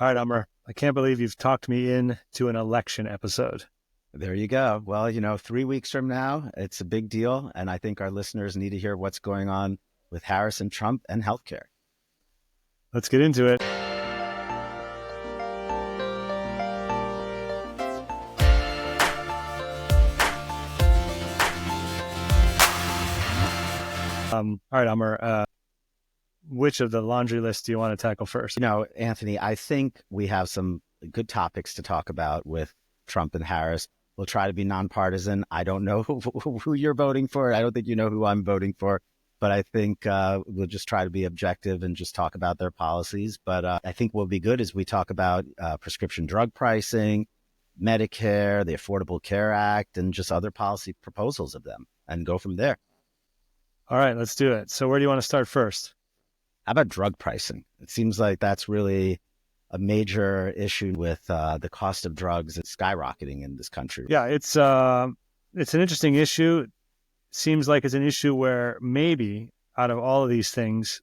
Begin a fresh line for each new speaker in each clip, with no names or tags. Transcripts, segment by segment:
All right, Amar. I can't believe you've talked me into an election episode.
There you go. Well, 3 weeks from now, it's a big deal. And I think our listeners need to hear what's going on with Harris and Trump and healthcare.
Let's get into it. All right, Amar. Which of the laundry list do you want to tackle first?
Anthony, I think we have some good topics to talk about with Trump and Harris. We'll try to be nonpartisan. I don't know who you're voting for. I don't think you know who I'm voting for. But I think we'll just try to be objective and just talk about their policies. But I think what will be good is we talk about prescription drug pricing, Medicare, the Affordable Care Act, and just other policy proposals of them and go from there.
All right, let's do it. So where do you want to start first?
How about drug pricing? It seems like that's really a major issue with the cost of drugs. It's skyrocketing in this country.
Yeah, it's an interesting issue. Seems like it's an issue where maybe out of all of these things,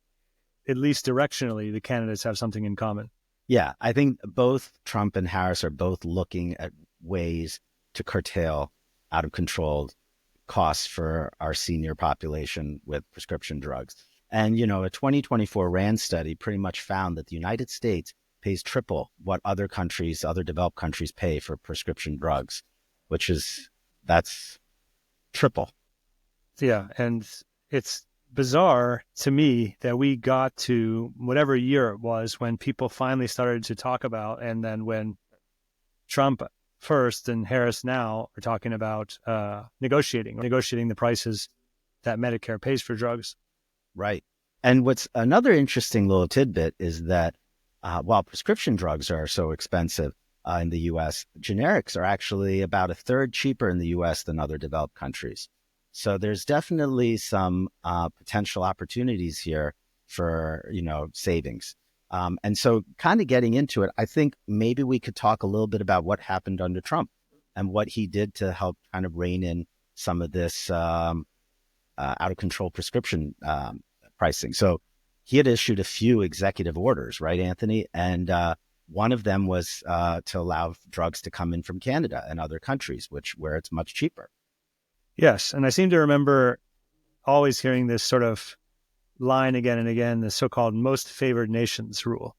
at least directionally, the candidates have something in common.
Yeah, I think both Trump and Harris are both looking at ways to curtail out of control costs for our senior population with prescription drugs. And, a 2024 RAND study pretty much found that the United States pays triple what other countries, other developed countries pay for prescription drugs, that's triple.
Yeah, and it's bizarre to me that we got to whatever year it was when people finally started to talk about, and then when Trump first and Harris now are talking about negotiating the prices that Medicare pays for drugs.
Right. And what's another interesting little tidbit is that while prescription drugs are so expensive in the U.S., generics are actually about a third cheaper in the U.S. than other developed countries. So there's definitely some potential opportunities here for, savings. And so kind of getting into it, I think maybe we could talk a little bit about what happened under Trump and what he did to help kind of rein in some of this out of control prescription pricing. So he had issued a few executive orders, right, Anthony? And one of them was to allow drugs to come in from Canada and other countries, where it's much cheaper.
Yes. And I seem to remember always hearing this sort of line again and again, the so-called most favored nations rule.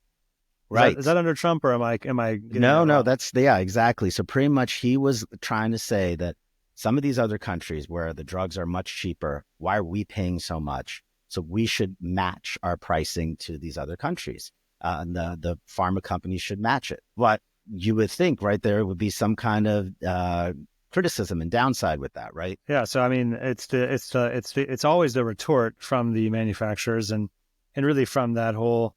Right.
Is that under Trump, or am I
No, exactly. So pretty much he was trying to say that some of these other countries where the drugs are much cheaper, why are we paying so much? So we should match our pricing to these other countries. And the pharma companies should match it. But you would think, right, there would be some kind of criticism and downside with that, right?
Yeah. So I mean, it's always the retort from the manufacturers and really from that whole,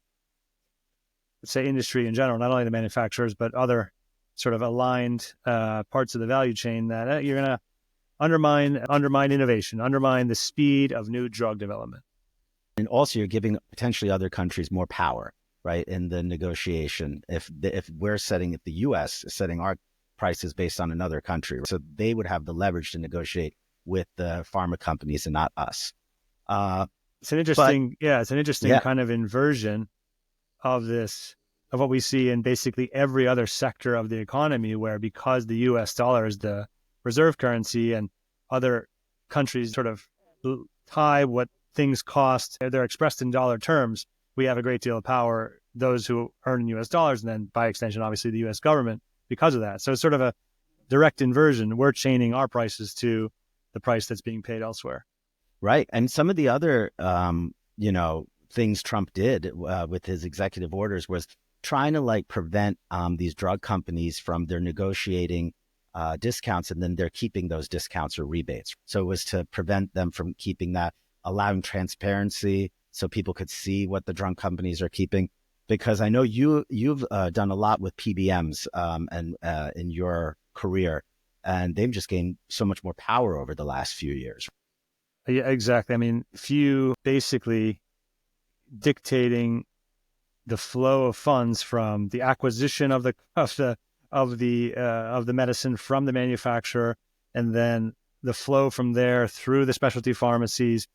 let's say, industry in general, not only the manufacturers but other sort of aligned parts of the value chain, that you're going to undermine innovation, undermine the speed of new drug development.
And also you're giving potentially other countries more power, right, in the negotiation. If the U.S. is setting our prices based on another country, so they would have the leverage to negotiate with the pharma companies and not us.
It's an interesting kind of inversion of what we see in basically every other sector of the economy, where because the U.S. dollar is the reserve currency and other countries sort of tie what things cost, they're expressed in dollar terms, we have a great deal of power, those who earn in U.S. dollars, and then by extension, obviously, the U.S. government because of that. So it's sort of a direct inversion. We're chaining our prices to the price that's being paid elsewhere.
Right. And some of the other, things Trump did with his executive orders was trying to prevent these drug companies from their negotiating discounts, and then they're keeping those discounts or rebates. So it was to prevent them from keeping that, allowing transparency so people could see what the drug companies are keeping. Because I know you've done a lot with PBMs and in your career, and they've just gained so much more power over the last few years.
Yeah, exactly. I mean, few basically dictating the flow of funds from the acquisition of the medicine from the manufacturer, and then the flow from there through the specialty pharmacies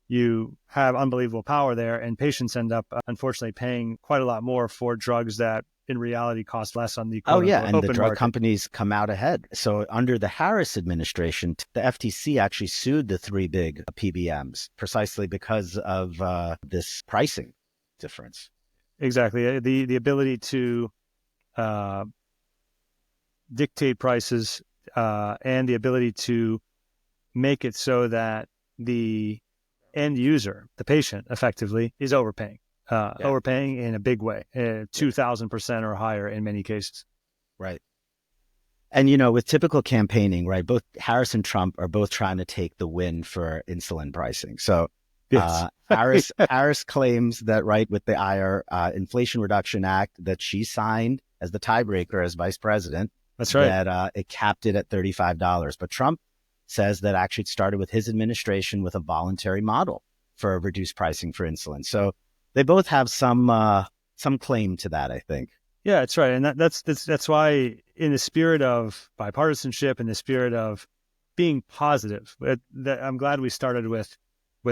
you have unbelievable power there, and patients end up, unfortunately, paying quite a lot more for drugs that in reality cost less on the
Oh,
quote
yeah.
unquote
And the
open
drug
market.
companies come out ahead. So under the Harris administration, the FTC actually sued the three big PBMs precisely because of this pricing difference.
Exactly. The ability to uh, dictate prices and the ability to make it so that the end user, the patient, effectively is overpaying,
Yeah.
overpaying in a big way,
Yeah.
2,000% or higher in many cases.
Right. And, with typical campaigning, right, both Harris and Trump are both trying to take the win for insulin pricing. So
Yes.
Harris claims that, right, with the Inflation Reduction Act that she signed as the tiebreaker as vice president,
That's right.
that it capped it at $35. But Trump says that actually it started with his administration with a voluntary model for reduced pricing for insulin. So they both have some claim to that, I think.
Yeah, that's right. And that's why, in the spirit of bipartisanship, in the spirit of being positive, I'm glad we started with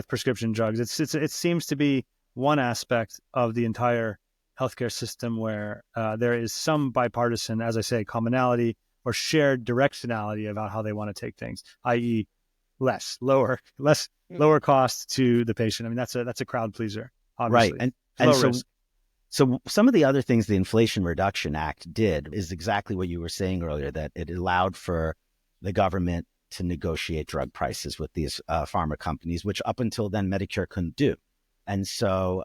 prescription drugs. It seems to be one aspect of the entire healthcare system where there is some bipartisan, as I say, commonality or shared directionality about how they want to take things, i.e., lower cost to the patient. I mean, that's a crowd pleaser,
Right.
obviously.
And
Low
so
risk.
So some of the other things the Inflation Reduction Act did is exactly what you were saying earlier, that it allowed for the government to negotiate drug prices with these pharma companies, which up until then Medicare couldn't do. And so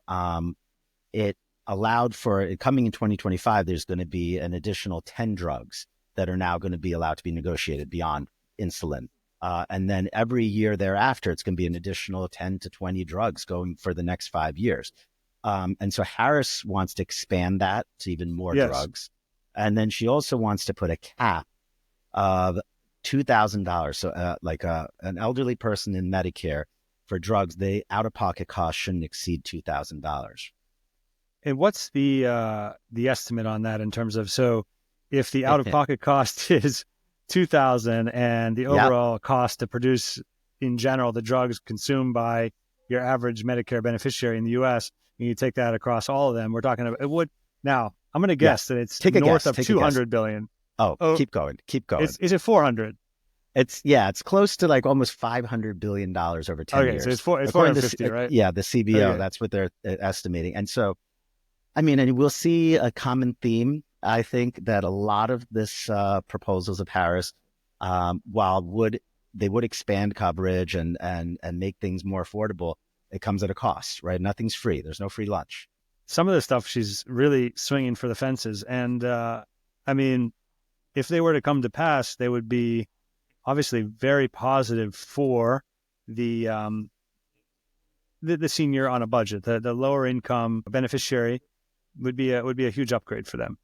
it allowed for it coming in 2025, there's going to be an additional 10 drugs that are now going to be allowed to be negotiated beyond insulin. And then every year thereafter, it's going to be an additional 10 to 20 drugs going for the next 5 years. And so Harris wants to expand that to even more
Yes.
drugs. And then she also wants to put a cap of $2,000. So like an elderly person in Medicare for drugs, they out-of-pocket costs shouldn't exceed $2,000.
And what's the estimate on that in terms of, so if the out of pocket cost is 2,000 and the
Yep.
overall cost to produce in general the drugs consumed by your average Medicare beneficiary in the U.S., and you take that across all of them, we're talking about it would now. I'm going to guess that it's north of 200 billion.
Oh, keep going.
Is it 400?
It's close to like almost $500 billion over 10 years.
So it's 450, right?
Yeah, the CBO, that's what they're estimating. And so, I mean, and we'll see a common theme. I think that a lot of this proposals of Harris, while they would expand coverage and make things more affordable, it comes at a cost, right? Nothing's free. There's no free lunch.
Some of the stuff she's really swinging for the fences. And I mean, if they were to come to pass, they would be obviously very positive for the senior on a budget. The lower income beneficiary would be a huge upgrade for them.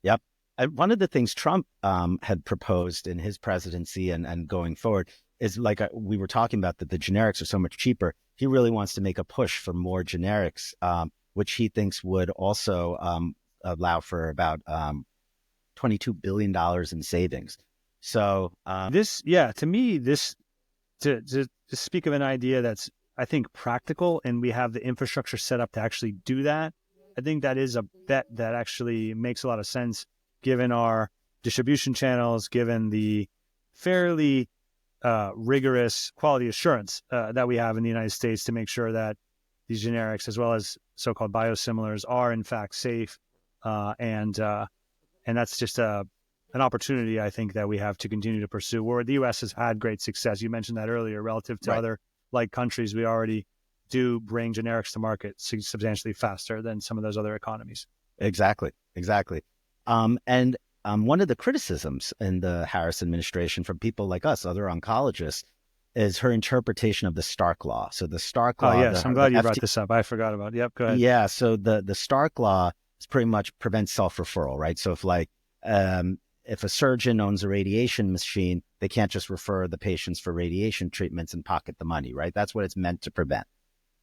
Yep. And one of the things Trump had proposed in his presidency and going forward is like we were talking about, that the generics are so much cheaper. He really wants to make a push for more generics, which he thinks would also allow for about $22 billion in savings. So
to me, to speak of an idea that's, I think, practical, and we have the infrastructure set up to actually do that, I think that is a bet that actually makes a lot of sense given our distribution channels, given the fairly rigorous quality assurance that we have in the United States to make sure that these generics, as well as so-called biosimilars, are in fact safe. And that's just an opportunity, I think, that we have to continue to pursue, where the U.S. has had great success. You mentioned that earlier, relative to other like countries. We already do bring generics to market substantially faster than some of those other economies.
Exactly. And one of the criticisms in the Harris administration from people like us, other oncologists, is her interpretation of the Stark Law. So the Stark Law.
Oh, yes. I'm glad you brought this up. I forgot about it. Yep. Go ahead.
Yeah. So the Stark Law is pretty much prevents self-referral, right? So if a surgeon owns a radiation machine, they can't just refer the patients for radiation treatments and pocket the money, right? That's what it's meant to prevent.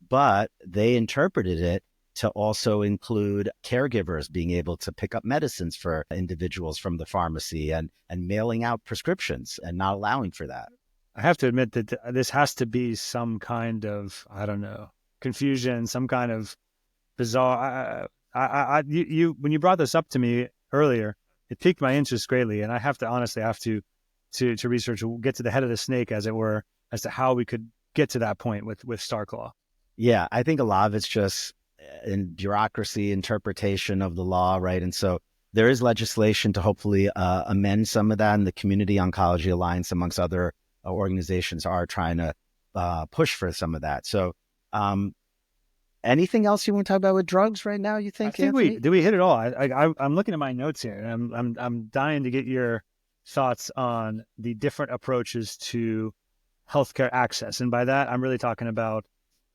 But they interpreted it to also include caregivers being able to pick up medicines for individuals from the pharmacy and mailing out prescriptions and not allowing for that.
I have to admit that this has to be some kind of, I don't know, confusion, some kind of bizarre. When you brought this up to me earlier, it piqued my interest greatly, and I have to honestly to research, get to the head of the snake, as it were, as to how we could get to that point with Stark Law.
Yeah, I think a lot of it's just in bureaucracy, interpretation of the law, right? And so there is legislation to hopefully amend some of that, and the Community Oncology Alliance, amongst other organizations, are trying to push for some of that. So anything else you want to talk about with drugs right now, you think, Anthony?
We hit it all. I'm looking at my notes here, and I'm dying to get your thoughts on the different approaches to healthcare access. And by that, I'm really talking about,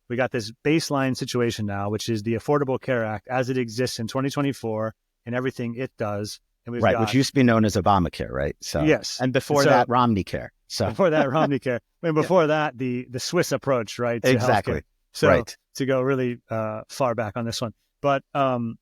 we got this baseline situation now, which is the Affordable Care Act as it exists in 2024 and everything it does. And we've got,
which used to be known as Obamacare, right? So
yes.
And before that, Romney Care. So
before that, Romney Care. And before that, the Swiss approach, right? To
exactly.
Healthcare. So to go really far back on this one. But so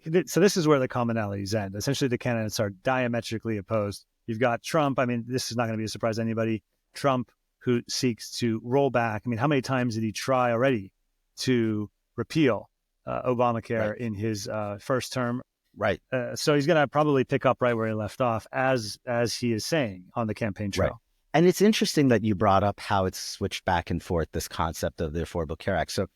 this is where the commonalities end. Essentially, the candidates are diametrically opposed. You've got Trump. I mean, this is not going to be a surprise to anybody. Trump, who seeks to roll back. I mean, how many times did he try already to repeal Obamacare in his first term?
Right.
So he's going to probably pick up right where he left off, as he is saying on the campaign trail.
Right. And it's interesting that you brought up how it's switched back and forth, this concept of the Affordable Care Act. So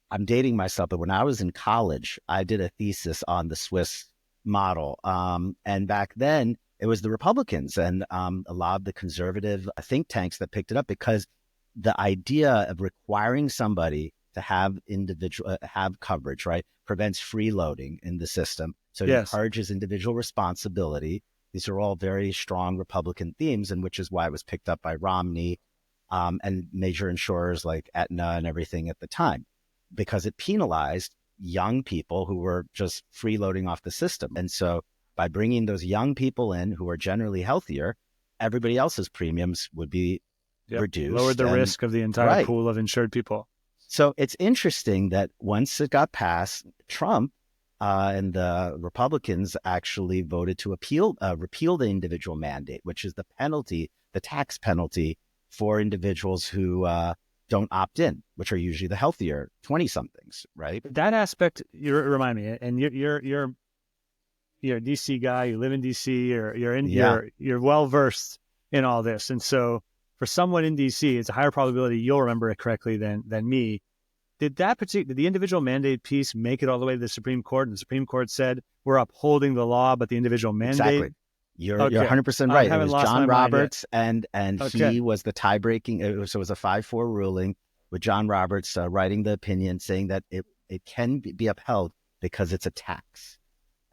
I'm dating myself, but when I was in college, I did a thesis on the Swiss model. And back then, it was the Republicans and a lot of the conservative think tanks that picked it up, because the idea of requiring somebody to have have coverage, right, prevents freeloading in the system. So it encourages individual responsibility. These are all very strong Republican themes, and which is why it was picked up by Romney and major insurers like Aetna and everything at the time, because it penalized young people who were just freeloading off the system. And so by bringing those young people in who are generally healthier, everybody else's premiums would be reduced.
Lowered the risk of the entire pool of insured people.
So it's interesting that once it got passed, Trump and the Republicans actually voted to repeal the individual mandate, which is the penalty, the tax penalty for individuals who don't opt in, which are usually the healthier 20-somethings, right?
That aspect, you remind me, and you're a DC guy, you live in DC, you're well versed in all this. And so for someone in DC, it's a higher probability you'll remember it correctly than me. Did the individual mandate piece make it all the way to the Supreme Court? And the Supreme Court said, we're upholding the law, but the individual mandate.
Exactly. You're 100% right. It was John Roberts, and he was the tie-breaking. It was a 5-4 ruling with John Roberts writing the opinion saying that it can be upheld because it's a tax.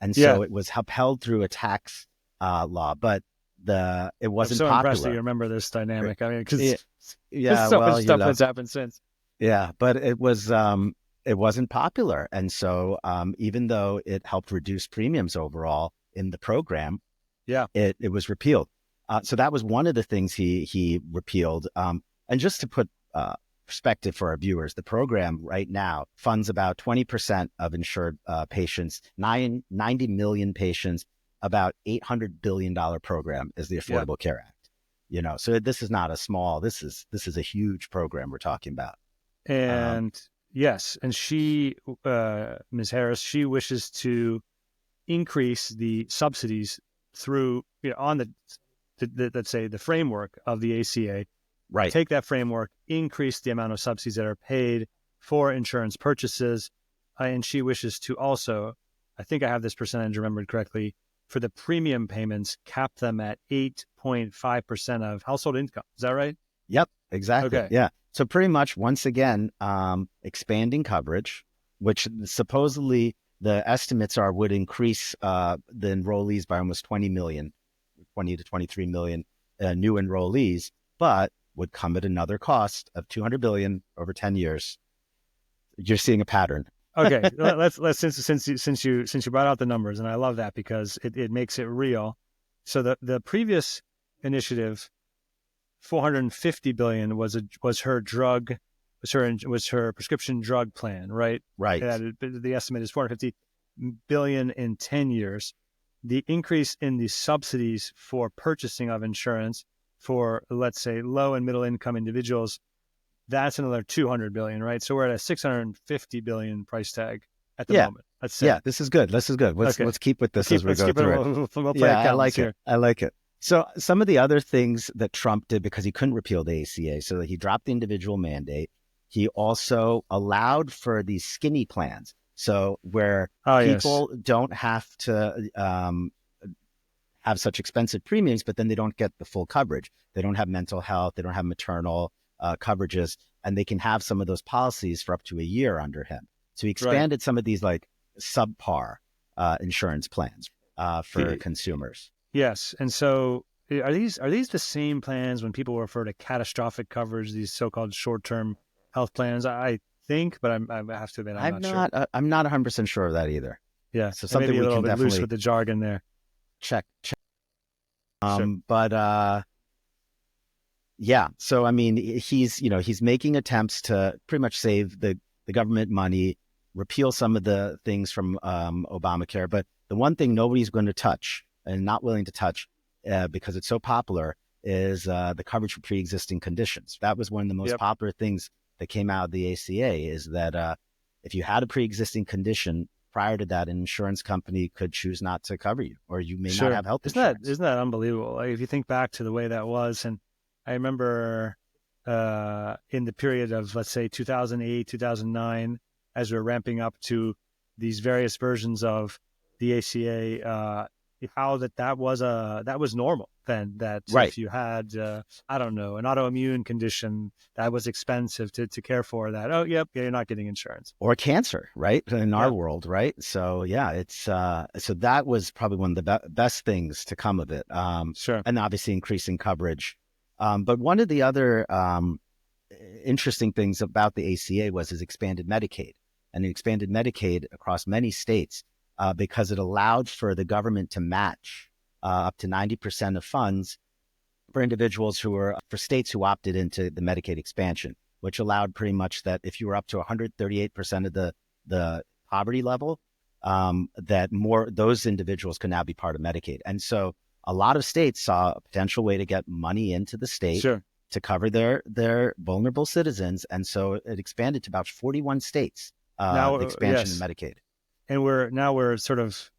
And so it was upheld through a tax law, but it wasn't popular. I'm so
impressed that you remember this dynamic. I mean, because there's so much stuff that's happened since.
Yeah, but it wasn't popular. And so even though it helped reduce premiums overall in the program, it was repealed. So that was one of the things he repealed. And just to put perspective for our viewers, the program right now funds about 20% of insured patients, 90 million patients, about $800 billion program is the Affordable Care Act. So this is not a small, this is a huge program we're talking about.
And and she, Ms. Harris, she wishes to increase the subsidies through, on the let's say the framework of the ACA.
Right.
Take that framework, increase the amount of subsidies that are paid for insurance purchases. And she wishes to also, I think I have this percentage remembered correctly, for the premium payments, cap them at 8.5% of household income. Is that right?
Yep, exactly.
Okay.
Yeah. So pretty much, once again, expanding coverage, which supposedly the estimates would increase the enrollees by almost 20 to 23 million new enrollees, but would come at another cost of $200 billion over 10 years. You're seeing a pattern.
Okay, let's since you brought out the numbers, and I love that because it makes it real. So the previous initiative, $450 billion was her prescription drug plan, right?
Right.
The estimate is $450 billion in 10 years. The increase in the subsidies for purchasing of insurance for, let's say, low and middle income individuals, that's another 200 billion, right? So we're at a 650 billion price tag at the moment. Let's say.
Yeah, this is good. This is good. Let's keep with this as we go through it.
We'll play accountants here.
I like it. So some of the other things that Trump did, because he couldn't repeal the ACA, so that he dropped the individual mandate. He also allowed for these skinny plans. So where people don't have to have such expensive premiums, but then they don't get the full coverage. They don't have mental health. They don't have maternal coverages, and they can have some of those policies for up to a year under him. So he expanded some of these like subpar insurance plans for consumers.
Yes. And so are these the same plans when people refer to catastrophic coverage, these so-called short-term health plans? I think, but I have to admit, I'm not sure.
I'm not 100% sure of that either.
Yeah. So something maybe a little bit loose with the jargon there.
Check. But yeah. So, I mean, he's making attempts to pretty much save the government money, repeal some of the things from Obamacare. But the one thing nobody's going to touch and not willing to touch because it's so popular is the coverage for pre-existing conditions. That was one of the most popular things that came out of the ACA, is that if you had a pre-existing condition prior to that, an insurance company could choose not to cover you, or you may not have health insurance.
Isn't that unbelievable? Like, if you think back to the way that was, and I remember in the period of, let's say, 2008, 2009, as we're ramping up to these various versions of the ACA, how that was normal then. That if you had I don't know, an autoimmune condition that was expensive to care for, that you're not getting insurance,
or cancer, right? In our world, right? So it's so that was probably one of the best things to come of it. And obviously increasing coverage. But one of the other interesting things about the ACA was his expanded Medicaid, and it expanded Medicaid across many states because it allowed for the government to match up to 90% of funds for individuals for states who opted into the Medicaid expansion, which allowed pretty much that if you were up to 138% of the poverty level, that those individuals can now be part of Medicaid. And so a lot of states saw a potential way to get money into the state to cover their vulnerable citizens. And so it expanded to about 41 states, the expansion of Medicaid.
And we're sort of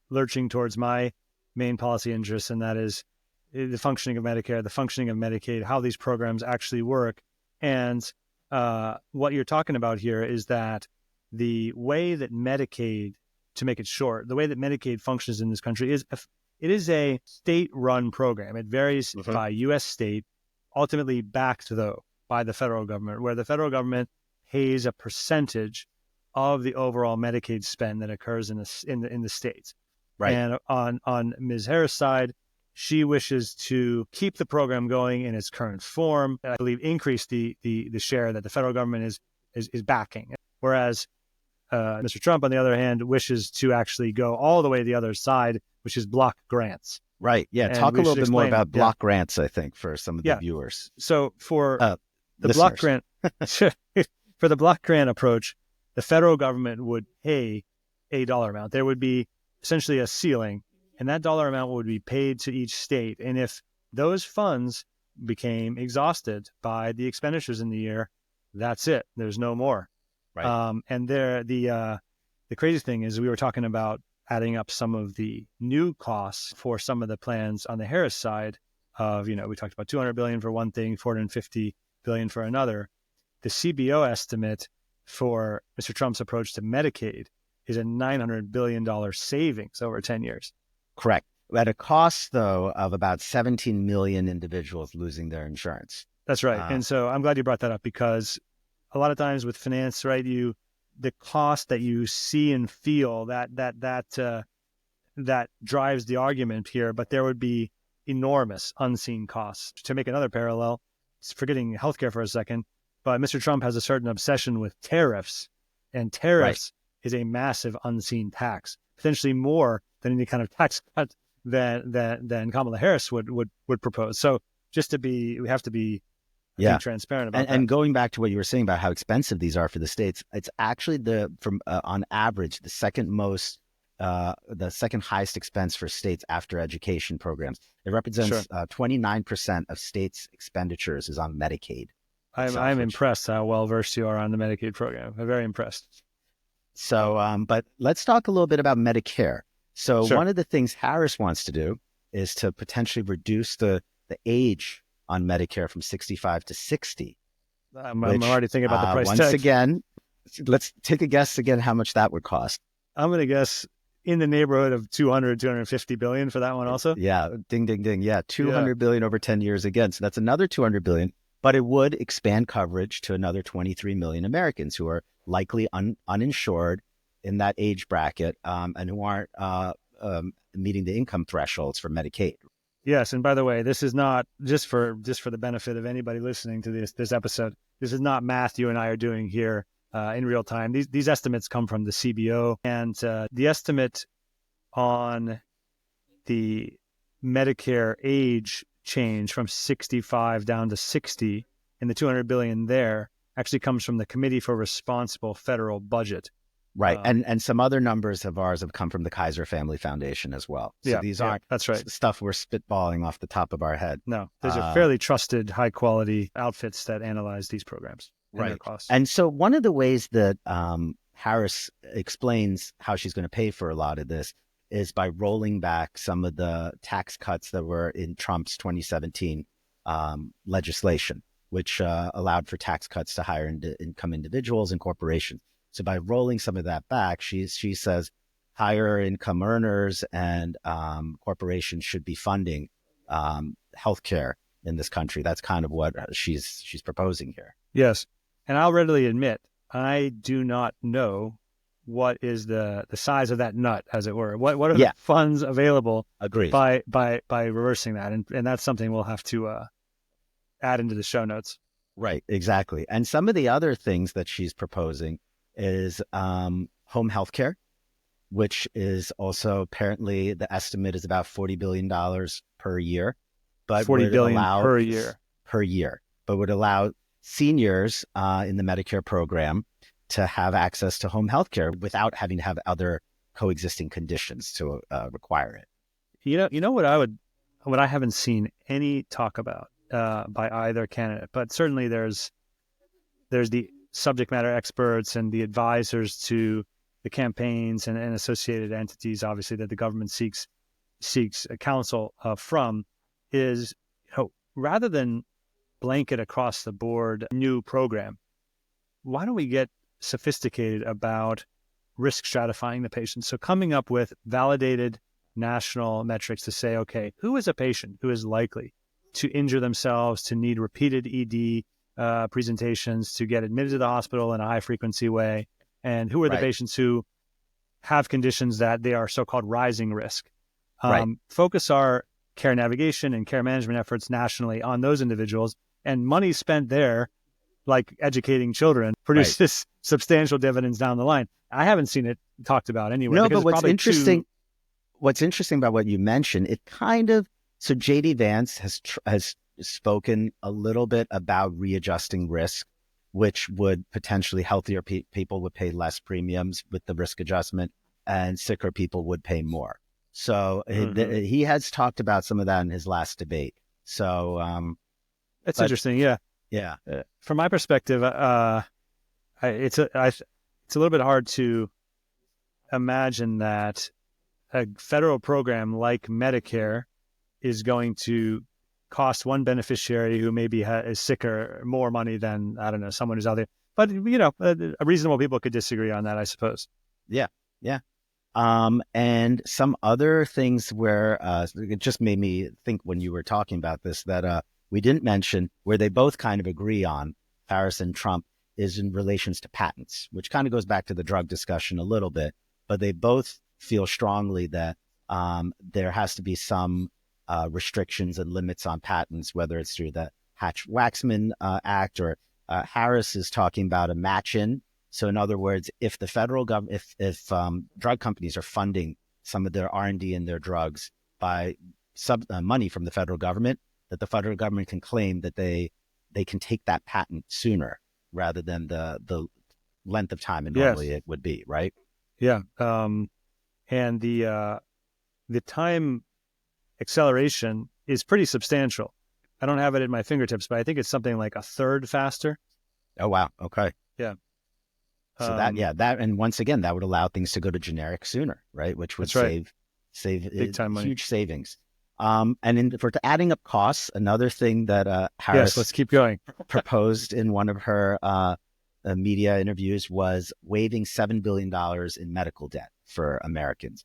lurching towards my main policy interest, and that is the functioning of Medicare, the functioning of Medicaid, how these programs actually work. And what you're talking about here is that the way that Medicaid, to make it short, the way that Medicaid functions in this country is it is a state-run program. It varies by U.S. state, ultimately backed, though, by the federal government, where the federal government pays a percentage of the overall Medicaid spend that occurs in the states. Right. And on Ms. Harris' side, she wishes to keep the program going in its current form. I believe increase the share that the federal government is backing. Whereas Mr. Trump, on the other hand, wishes to actually go all the way to the other side, which is block grants.
Right. Yeah. And talk a little bit more about block grants, I think, for some of the viewers.
So for the block grant, for the block grant approach, the federal government would pay a dollar amount. There would be essentially a ceiling, and that dollar amount would be paid to each state. And if those funds became exhausted by the expenditures in the year, that's it. There's no more. Right. And the crazy thing is, we were talking about adding up some of the new costs for some of the plans on the Harris side of, we talked about $200 billion for one thing, $450 billion for another. The CBO estimate for Mr. Trump's approach to Medicaid is a $900 billion savings over 10 years.
Correct. At a cost, though, of about 17 million individuals losing their insurance.
That's right. And so I'm glad you brought that up, because a lot of times with finance, right, the cost that you see and feel, that drives the argument here, but there would be enormous unseen costs. To make another parallel, forgetting healthcare for a second, but Mr. Trump has a certain obsession with tariffs, and tariffs is a massive unseen tax, potentially more than any kind of tax cut than Kamala Harris would propose. So we have to be transparent about that.
And going back to what you were saying about how expensive these are for the states, it's actually on average, the second most the second highest expense for states after education programs. It represents 29% of states' expenditures is on Medicaid itself.
I'm impressed how well versed you are on the Medicaid program. I'm very impressed.
So, but let's talk a little bit about Medicare. So one of the things Harris wants to do is to potentially reduce the age on Medicare from 65 to 60.
I'm already thinking about the price
once
tag.
Again, let's take a guess again how much that would cost.
I'm going to guess in the neighborhood of 250 billion for that one also.
Yeah, ding, ding, ding. Yeah, 200 billion over 10 years again. So that's another 200 billion, but it would expand coverage to another 23 million Americans who are likely uninsured in that age bracket and who aren't meeting the income thresholds for Medicaid.
Yes, and by the way, this is not just for the benefit of anybody listening to this episode. This is not math you and I are doing here in real time. These estimates come from the CBO, and the estimate on the Medicare age change from 65 down to 60 and the 200 billion there actually comes from the Committee for Responsible Federal Budget.
Right. And some other numbers of ours have come from the Kaiser Family Foundation as well. So these aren't
that's right.
Stuff we're spitballing off the top of our head.
No, these are fairly trusted, high quality outfits that analyze these programs and their costs.
And so one of the ways that Harris explains how she's going to pay for a lot of this is by rolling back some of the tax cuts that were in Trump's 2017 legislation, which allowed for tax cuts to higher income individuals and corporations. So by rolling some of that back, she says higher income earners and corporations should be funding healthcare in this country. That's kind of what she's proposing here.
Yes, and I'll readily admit I do not know what is the size of that nut, as it were. What are the funds available?
Agreed.
By reversing that, and that's something we'll have to add into the show notes.
Right, exactly. And some of the other things that she's proposing is home health care, which is also apparently the estimate is about $40 billion per year. But
$40 billion
per year, but would allow seniors in the Medicare program to have access to home health care without having to have other coexisting conditions to require it.
You know what I haven't seen any talk about by either candidate, but certainly there's the subject matter experts and the advisors to the campaigns and associated entities, obviously, that the government seeks a counsel from, is rather than blanket across the board new program, why don't we get sophisticated about risk stratifying the patient? So coming up with validated national metrics to say, okay, who is a patient who is likely to injure themselves, to need repeated ED presentations, to get admitted to the hospital in a high frequency way, and who are the patients who have conditions that they are so-called rising risk. Focus our care navigation and care management efforts nationally on those individuals, and money spent there, like educating children, produces substantial dividends down the line. I haven't seen it talked about anywhere.
No, but what's interesting about what you mentioned, it kind of, so JD Vance has spoken a little bit about readjusting risk, which would potentially healthier people would pay less premiums with the risk adjustment, and sicker people would pay more. So he has talked about some of that in his last debate. So
that's interesting. Yeah. From my perspective, it's a little bit hard to imagine that a federal program like Medicare is going to cost one beneficiary who maybe is sicker more money than, I don't know, someone who's out there. But, reasonable people could disagree on that, I suppose.
Yeah. And some other things where it just made me think when you were talking about this that we didn't mention, where they both kind of agree on, Harris and Trump, is in relations to patents, which kind of goes back to the drug discussion a little bit. But they both feel strongly that there has to be some restrictions and limits on patents, whether it's through the Hatch-Waxman Act, or Harris is talking about a match-in. So in other words, if the federal government, if drug companies are funding some of their R&D and their drugs by money from the federal government, that the federal government can claim that they can take that patent sooner rather than the length of time normally it would be, right?
Yeah. and the time acceleration is pretty substantial. I don't have it at my fingertips, but I think it's something like a third faster.
Oh, wow. Okay.
Yeah.
So that, and once again, that would allow things to go to generic sooner, right? Which would
right.
save
Big time money.
huge savings. For adding up costs, another thing that
Yes, let's keep going.
proposed in one of her media interviews was waiving $7 billion in medical debt for Americans.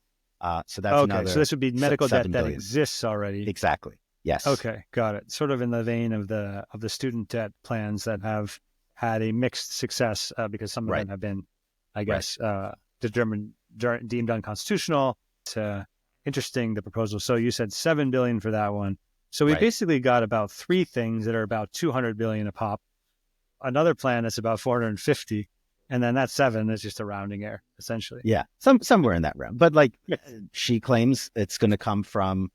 So that's another.
So this would be medical debt that
billion.
Exists already.
Exactly. Yes.
Okay, got it. Sort of in the vein of the student debt plans that have had a mixed success because some of them have been, I guess, deemed unconstitutional. It's interesting, the proposal. So you said $7 billion for that one. So we basically got about three things that are about $200 billion a pop. Another plan that's about 450, and then that $7 is just a rounding error, essentially.
Yeah, somewhere in that realm. But she claims it's going to come from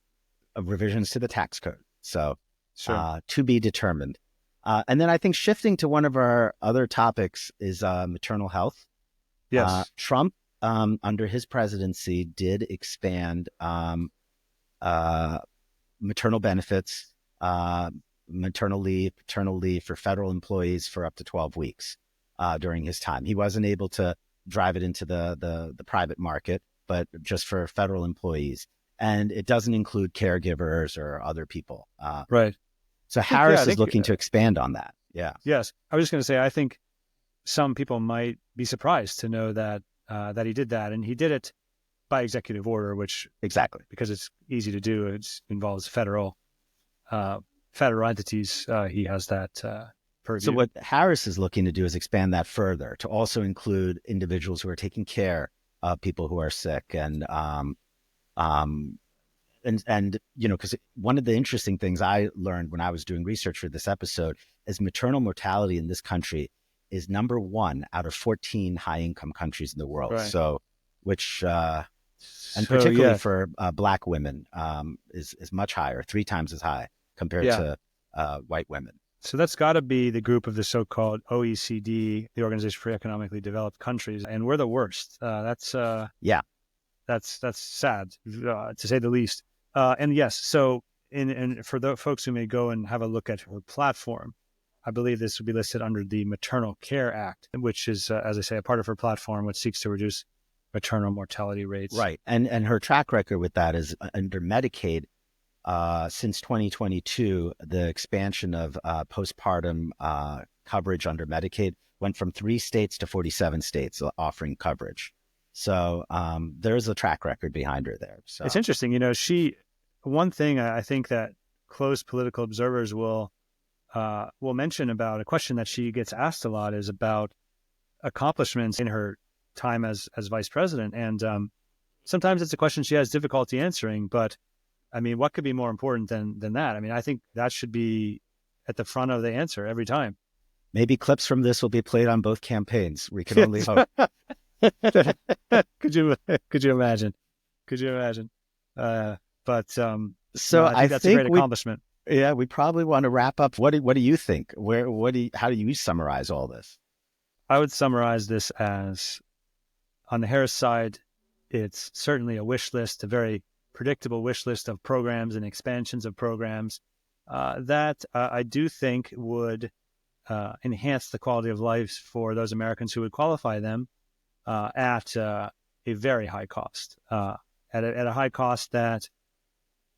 revisions to the tax code. So to be determined. And then I think shifting to one of our other topics is maternal health.
Yes.
Trump, under his presidency, did expand maternal benefits, maternal leave, paternal leave for federal employees for up to 12 weeks during his time. He wasn't able to drive it into the private market, but just for federal employees. And it doesn't include caregivers or other people.
Right.
So Harris is looking to expand on that. Yeah.
Yes. I was just going to say, I think some people might be surprised to know that that he did that. And he did it by executive order, which because it's easy to do. It involves federal entities. He has that purview.
So what Harris is looking to do is expand that further to also include individuals who are taking care of people who are sick and because one of the interesting things I learned when I was doing research for this episode is maternal mortality in this country is number 1 out of 14 high income countries in the world.
Right.
So, particularly for Black women, is much higher, 3 times as high compared to white women.
So that's got to be the group of the so-called OECD, the Organization for Economically Developed Countries, and we're the worst. That's sad, to say the least. And yes, so and for the folks who may go and have a look at her platform, I believe this would be listed under the Maternal Care Act, which is, as I say, a part of her platform, which seeks to reduce maternal mortality rates.
Right, and her track record with that is under Medicaid. Since 2022, the expansion of postpartum coverage under Medicaid went from 3 states to 47 states offering coverage. So there's a track record behind her there. So
it's interesting. One thing I think that close political observers will mention about a question that she gets asked a lot is about accomplishments in her time as vice president. And sometimes it's a question she has difficulty answering, but I mean, what could be more important than that? I mean, I think that should be at the front of the answer every time.
Maybe clips from this will be played on both campaigns. We can only hope.
Could you imagine?
I
think that's
think
a great accomplishment.
We probably want to wrap up. What do you think? How do you summarize all this?
I would summarize this as, on the Harris side, it's certainly a wish list, a very predictable wish list of programs and expansions of programs that I do think would enhance the quality of life for those Americans who would qualify them at a very high cost, at a high cost that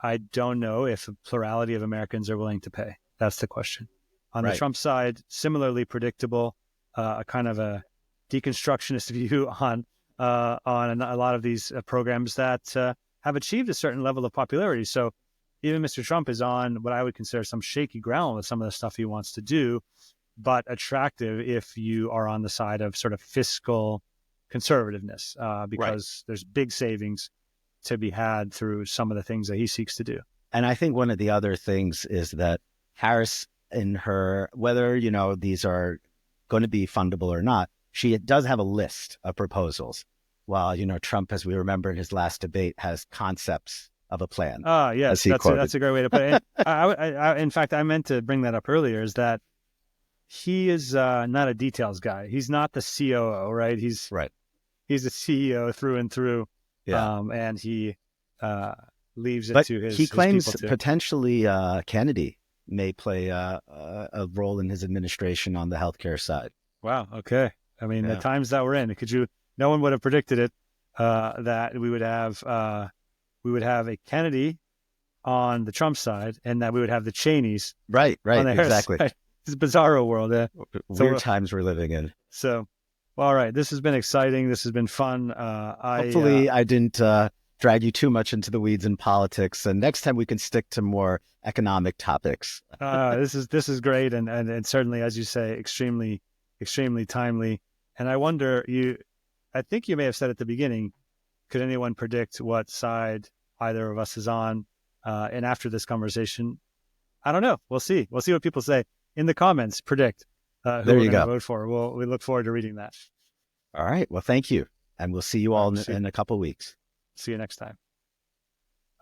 I don't know if a plurality of Americans are willing to pay. That's the question. On the Trump side, similarly predictable, a kind of a deconstructionist view on a lot of these programs that have achieved a certain level of popularity. So even Mr. Trump is on what I would consider some shaky ground with some of the stuff he wants to do, but attractive if you are on the side of sort of fiscal conservativeness, because there's big savings to be had through some of the things that he seeks to do.
And I think one of the other things is that Harris, in her, whether, these are going to be fundable or not, she does have a list of proposals. While, Trump, as we remember in his last debate, has concepts of a plan.
Yes, that's a great way to put it. In fact, I meant to bring that up earlier, is that he is not a details guy. He's not the COO, right? He's the CEO through and through.
Yeah.
and he leaves it
But
to
he
his people
claims
to.
potentially Kennedy may play a role in his administration on the healthcare side.
Wow. Okay. I mean, the
Yeah.
times that we're in, could you? No one would have predicted it, that we would have a Kennedy on the Trump side, and that we would have the Cheneys
Right,
on
right,
the Harris
exactly.
side. It's a bizarro world.
Weird
So,
times we're living in.
so, well, all right. This has been exciting. This has been fun.
Hopefully, I didn't drag you too much into the weeds in politics. And next time we can stick to more economic topics.
This is great, and certainly, as you say, extremely timely. And I wonder, I think you may have said at the beginning, could anyone predict what side either of us is on? And after this conversation, I don't know. We'll see. We'll see what people say in the comments. Predict who
There
we're
you
going to
go.
vote for. We look forward to reading that.
All right. Well, thank you. And we'll see you
All right,
all
we'll see.
in a couple of weeks.
See you next time.